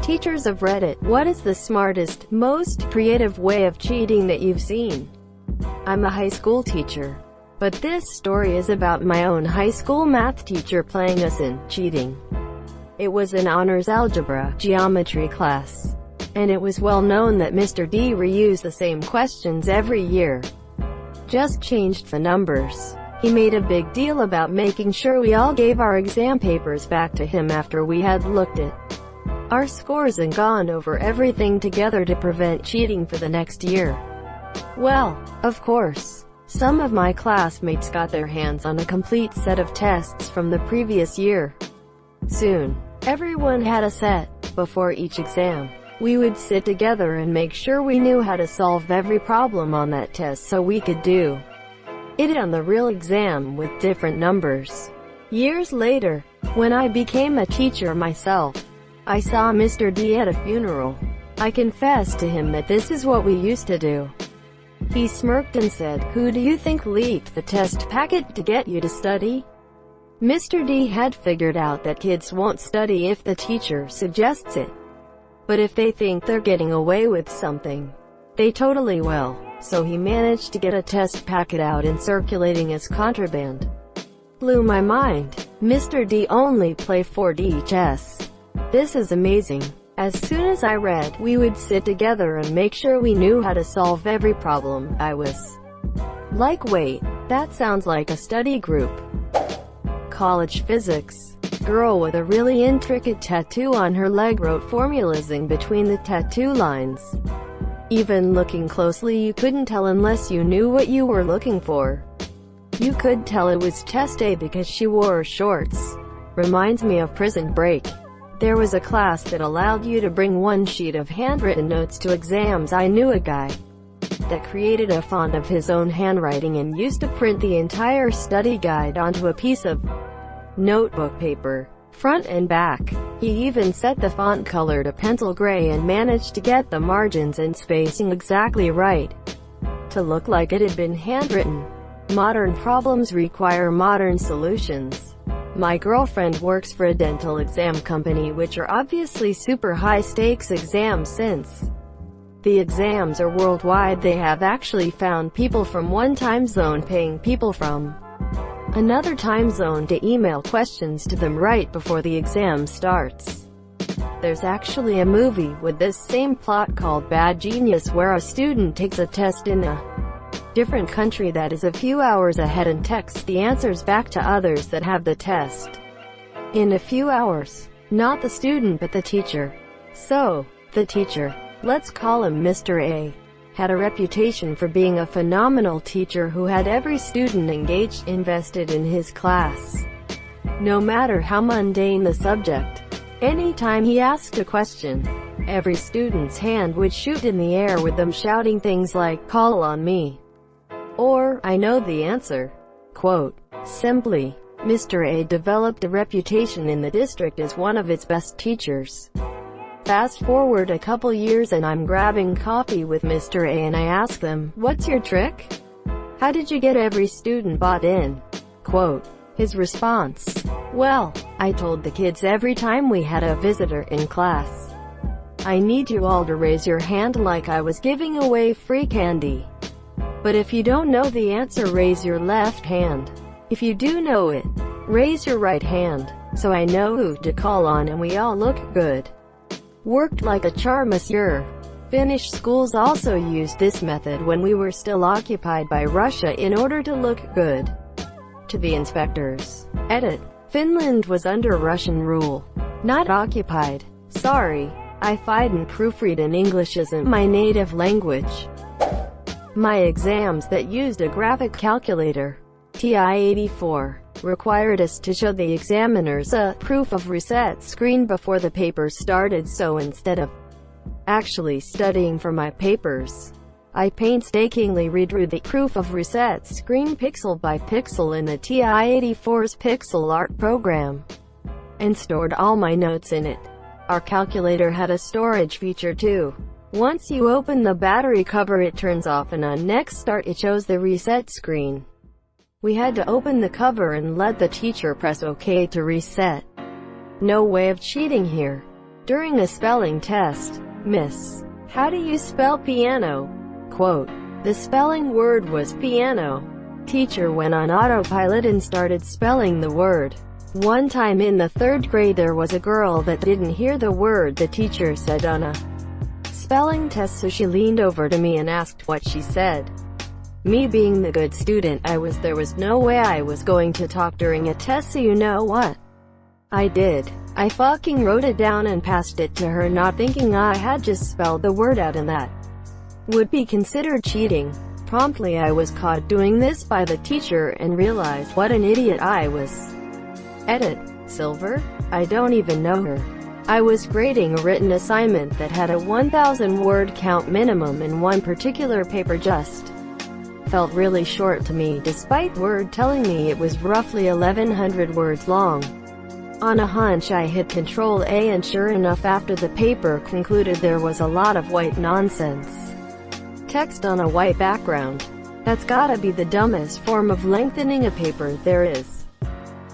Teachers of Reddit, what is the smartest, most creative way of cheating that you've seen? I'm a high school teacher, but this story is about my own high school math teacher playing us in cheating. It was an honors algebra, geometry class, and it was well known that Mr. D reused the same questions every year, just changed the numbers. He made a big deal about making sure we all gave our exam papers back to him after we had looked at our scores and gone over everything together to prevent cheating for the next year. Well, of course, some of my classmates got their hands on a complete set of tests from the previous year. Soon, everyone had a set. Before each exam, we would sit together and make sure we knew how to solve every problem on that test so we could do it on the real exam with different numbers. Years later, when I became a teacher myself, I saw Mr. D at a funeral. I confessed to him that this is what we used to do. He smirked and said, "Who do you think leaked the test packet to get you to study?" Mr. D had figured out that kids won't study if the teacher suggests it, but if they think they're getting away with something, they totally will. So he managed to get a test packet out and circulating as contraband. Blew my mind. Mr. D only play 4D chess. This is amazing. As soon as I read, we would sit together and make sure we knew how to solve every problem. I was like, wait, that sounds like a study group. College physics. Girl with a really intricate tattoo on her leg wrote formulas in between the tattoo lines. Even looking closely you couldn't tell unless you knew what you were looking for. You could tell it was test A because she wore shorts. Reminds me of Prison Break. There was a class that allowed you to bring one sheet of handwritten notes to exams. I knew a guy that created a font of his own handwriting and used to print the entire study guide onto a piece of notebook paper, front and back. He even set the font color to pencil gray and managed to get the margins and spacing exactly right to look like it had been handwritten. Modern problems require modern solutions. My girlfriend works for a dental exam company, which are obviously super high-stakes exams. Since the exams are worldwide, they have actually found people from one time zone paying people from another time zone to email questions to them right before the exam starts. There's actually a movie with this same plot called Bad Genius, where a student takes a test in a different country that is a few hours ahead and texts the answers back to others that have the test in a few hours. Not the student but the teacher. So, the teacher, let's call him Mr. A, had a reputation for being a phenomenal teacher who had every student engaged, invested in his class, no matter how mundane the subject. Anytime he asked a question, every student's hand would shoot in the air with them shouting things like, "Call on me," or, "I know the answer." Quote, simply, Mr. A developed a reputation in the district as one of its best teachers. Fast forward a couple years and I'm grabbing coffee with Mr. A and I ask them, "What's your trick? How did you get every student bought in?" Quote, his response, "Well, I told the kids every time we had a visitor in class, I need you all to raise your hand like I was giving away free candy. But if you don't know the answer, raise your left hand. If you do know it, raise your right hand, so I know who to call on and we all look good." Worked like a charm, monsieur. Finnish schools also used this method when we were still occupied by Russia in order to look good to the inspectors. Edit. Finland was under Russian rule, not occupied. Sorry, I find and proofread in English isn't my native language. My exams that used a graphic calculator, TI-84, required us to show the examiners a proof of reset screen before the papers started, so instead of actually studying for my papers, I painstakingly redrew the proof of reset screen pixel by pixel in the TI-84's pixel art program, and stored all my notes in it. Our calculator had a storage feature too. Once you open the battery cover it turns off and on next start it shows the reset screen. We had to open the cover and let the teacher press OK to reset. No way of cheating here. During a spelling test, "Miss, how do you spell piano?" Quote, "The spelling word was piano." Teacher went on autopilot and started spelling the word. One time in the 3rd grade there was a girl that didn't hear the word the teacher said on a spelling test, so she leaned over to me and asked what she said. Me being the good student there was no way I was going to talk during a test, so you know what I did? I fucking wrote it down and passed it to her, not thinking I had just spelled the word out and that would be considered cheating. Promptly I was caught doing this by the teacher and realized what an idiot I was. Edit. Silver? I don't even know her. I was grading a written assignment that had a 1,000 word count minimum, and one particular paper just felt really short to me, despite Word telling me it was roughly 1,100 words long. On a hunch I hit Control A, and sure enough, after the paper concluded, there was a lot of white nonsense text on a white background. That's gotta be the dumbest form of lengthening a paper there is.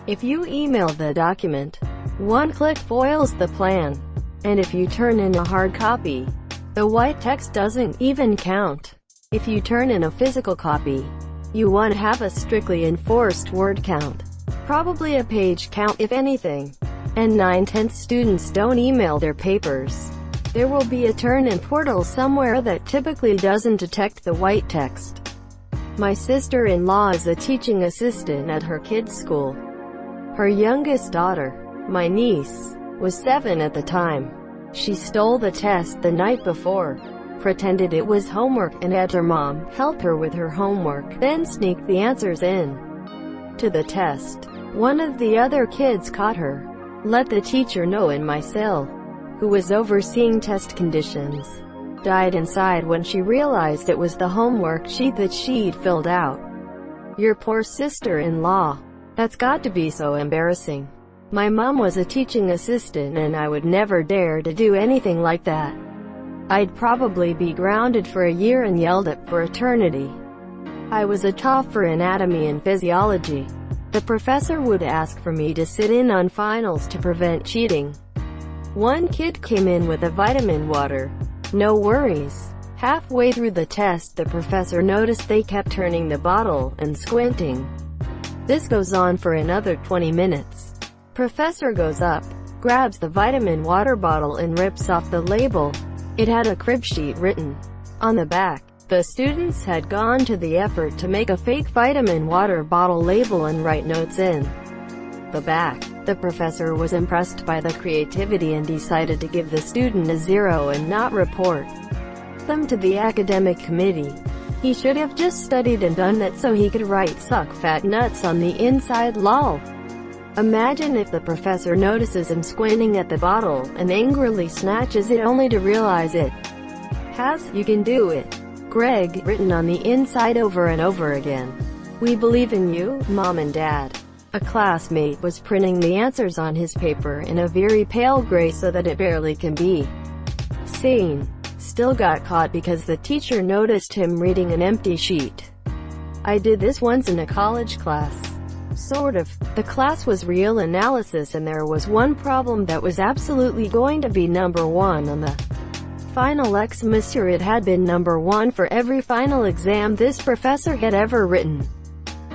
If you email the document, one click foils the plan. And if you turn in a hard copy, the white text doesn't even count. If you turn in a physical copy, you want to have a strictly enforced word count. Probably a page count if anything. And 9/10 students don't email their papers. There will be a turn-in portal somewhere that typically doesn't detect the white text. My sister-in-law is a teaching assistant at her kids' school. Her youngest daughter, my niece, was 7 at the time. She stole the test the night before, pretended it was homework, and had her mom help her with her homework, then sneaked the answers in to the test. One of the other kids caught her, let the teacher know, and my cell, who was overseeing test conditions, died inside when she realized it was the homework sheet that she'd filled out. Your poor sister-in-law. That's got to be so embarrassing. My mom was a teaching assistant, and I would never dare to do anything like that. I'd probably be grounded for a year and yelled at for eternity. I was a top for anatomy and physiology. The professor would ask for me to sit in on finals to prevent cheating. One kid came in with a vitamin water. No worries. Halfway through the test, the professor noticed they kept turning the bottle and squinting. This goes on for another 20 minutes. Professor goes up, grabs the vitamin water bottle and rips off the label. It had a crib sheet written on the back. The students had gone to the effort to make a fake vitamin water bottle label and write notes in the back. The professor was impressed by the creativity and decided to give the student a 0 and not report them to the academic committee. He should have just studied and done that so he could write "suck fat nuts" on the inside, lol. Imagine if the professor notices him squinting at the bottle and angrily snatches it only to realize it has "You can do it, Greg" written on the inside over and over again. "We believe in you, Mom and Dad." A classmate was printing the answers on his paper in a very pale gray so that it barely can be seen. Still got caught because the teacher noticed him reading an empty sheet. I did this once in a college class. Sort of. The class was real analysis, and there was one problem that was absolutely going to be number 1 on the final Monsieur. It had been number 1 for every final exam this professor had ever written,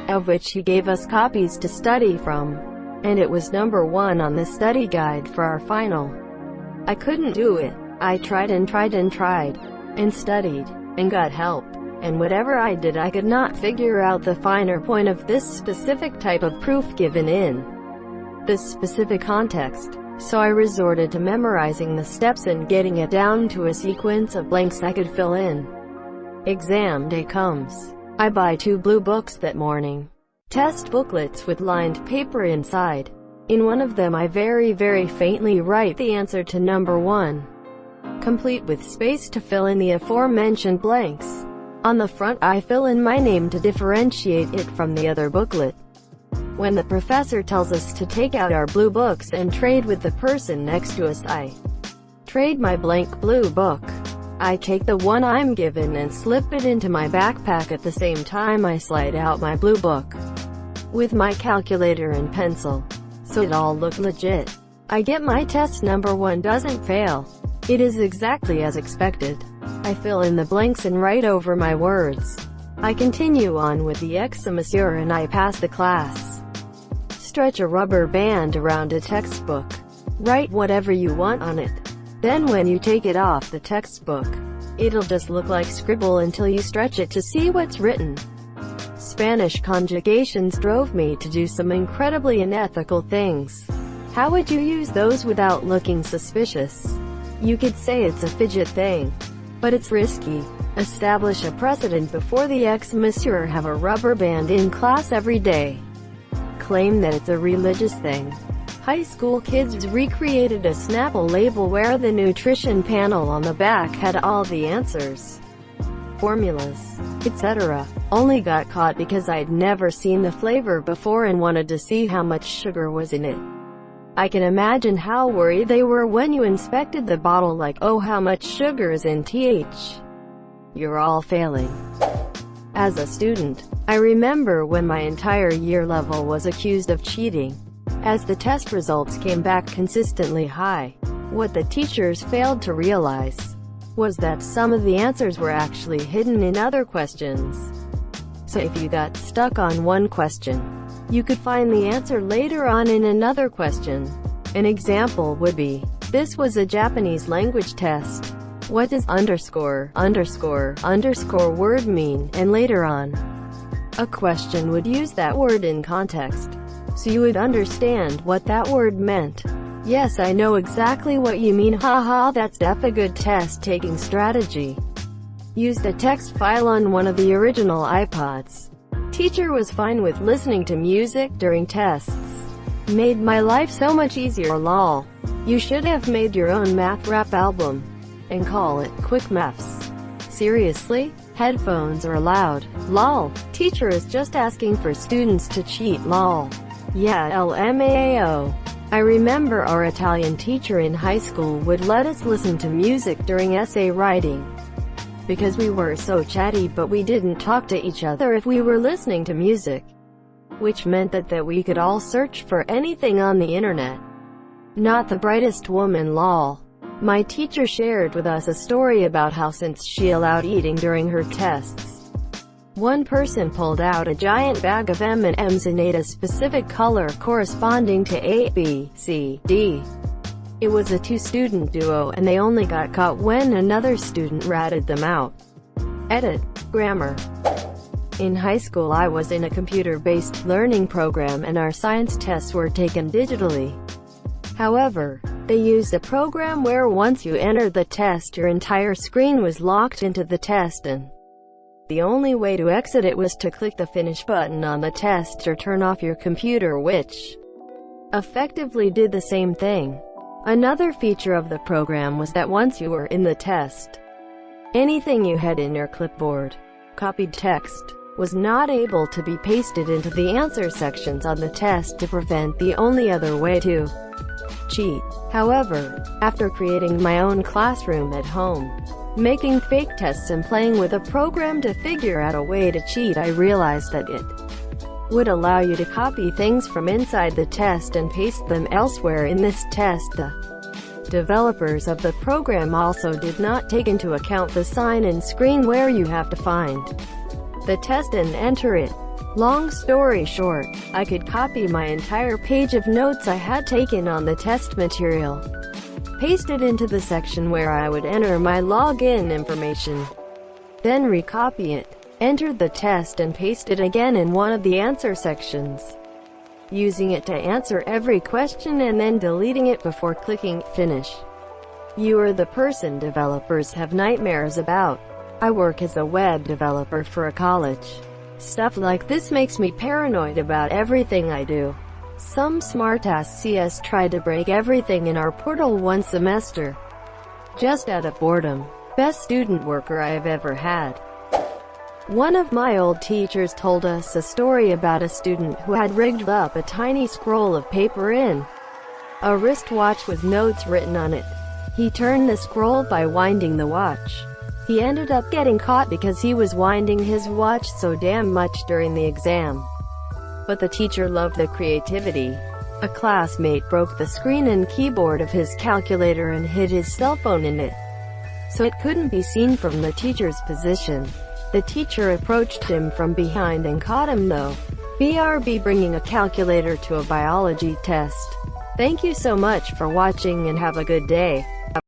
of which he gave us copies to study from. And it was number 1 on the study guide for our final. I couldn't do it. I tried and tried and tried, and studied, and got help. And whatever I did, I could not figure out the finer point of this specific type of proof given in this specific context. So I resorted to memorizing the steps and getting it down to a sequence of blanks I could fill in. Exam day comes. I buy 2 blue books that morning. Test booklets with lined paper inside. In one of them I very faintly write the answer to number 1, complete with space to fill in the aforementioned blanks. On the front I fill in my name to differentiate it from the other booklet. When the professor tells us to take out our blue books and trade with the person next to us, I trade my blank blue book. I take the one I'm given and slip it into my backpack. At the same time I slide out my blue book with my calculator and pencil, so it all looked legit. I get my test number 1 doesn't fail. It is exactly as expected. I fill in the blanks and write over my words. I continue on with the examen and I pass the class. Stretch a rubber band around a textbook. Write whatever you want on it. Then when you take it off the textbook, it'll just look like scribble until you stretch it to see what's written. Spanish conjugations drove me to do some incredibly unethical things. How would you use those without looking suspicious? You could say it's a fidget thing, but it's risky. Establish a precedent before the ex-monsieur have a rubber band in class every day. Claim that it's a religious thing. High school kids recreated a Snapple label where the nutrition panel on the back had all the answers, formulas, etc. Only got caught because I'd never seen the flavor before and wanted to see how much sugar was in it. I can imagine how worried they were when you inspected the bottle like, oh, how much sugar is in TH. You're all failing. As a student, I remember when my entire year level was accused of cheating, as the test results came back consistently high. What the teachers failed to realize was that some of the answers were actually hidden in other questions. So if you got stuck on one question, you could find the answer later on in another question. An example would be, this was a Japanese language test. What does underscore word mean? And later on, a question would use that word in context, so you would understand what that word meant. Yes, I know exactly what you mean, haha, that's def a good test-taking strategy. Used a text file on one of the original iPods. Teacher was fine with listening to music during tests. Made my life so much easier, lol. You should have made your own math rap album and call it Quick Maths. Seriously? Headphones are allowed, lol. Teacher is just asking for students to cheat, lol. Yeah, LMAO. I remember our Italian teacher in high school would let us listen to music during essay writing, because we were so chatty, but we didn't talk to each other if we were listening to music, which meant that we could all search for anything on the internet. Not the brightest woman, lol. My teacher shared with us a story about how since she allowed eating during her tests, one person pulled out a giant bag of M&Ms and ate a specific color corresponding to A, B, C, D. It was a two-student duo and they only got caught when another student ratted them out. Edit. Grammar. In high school I was in a computer-based learning program and our science tests were taken digitally. However, they used a program where once you entered the test your entire screen was locked into the test and the only way to exit it was to click the finish button on the test or turn off your computer, which effectively did the same thing. Another feature of the program was that once you were in the test, anything you had in your clipboard, copied text, was not able to be pasted into the answer sections on the test to prevent the only other way to cheat. However, after creating my own classroom at home, making fake tests and playing with a program to figure out a way to cheat, I realized that it would allow you to copy things from inside the test and paste them elsewhere in this test. The developers of the program also did not take into account the sign-in screen where you have to find the test and enter it. Long story short, I could copy my entire page of notes I had taken on the test material, paste it into the section where I would enter my login information, then recopy it, enter the test and paste it again in one of the answer sections, using it to answer every question and then deleting it before clicking finish. You are the person developers have nightmares about. I work as a web developer for a college. Stuff like this makes me paranoid about everything I do. Some smartass CS tried to break everything in our portal one semester, just out of boredom. Best student worker I have ever had. One of my old teachers told us a story about a student who had rigged up a tiny scroll of paper in a wristwatch with notes written on it. He turned the scroll by winding the watch. He ended up getting caught because he was winding his watch so damn much during the exam. But the teacher loved the creativity. A classmate broke the screen and keyboard of his calculator and hid his cell phone in it, so it couldn't be seen from the teacher's position. The teacher approached him from behind and caught him though. BRB bringing a calculator to a biology test. Thank you so much for watching and have a good day.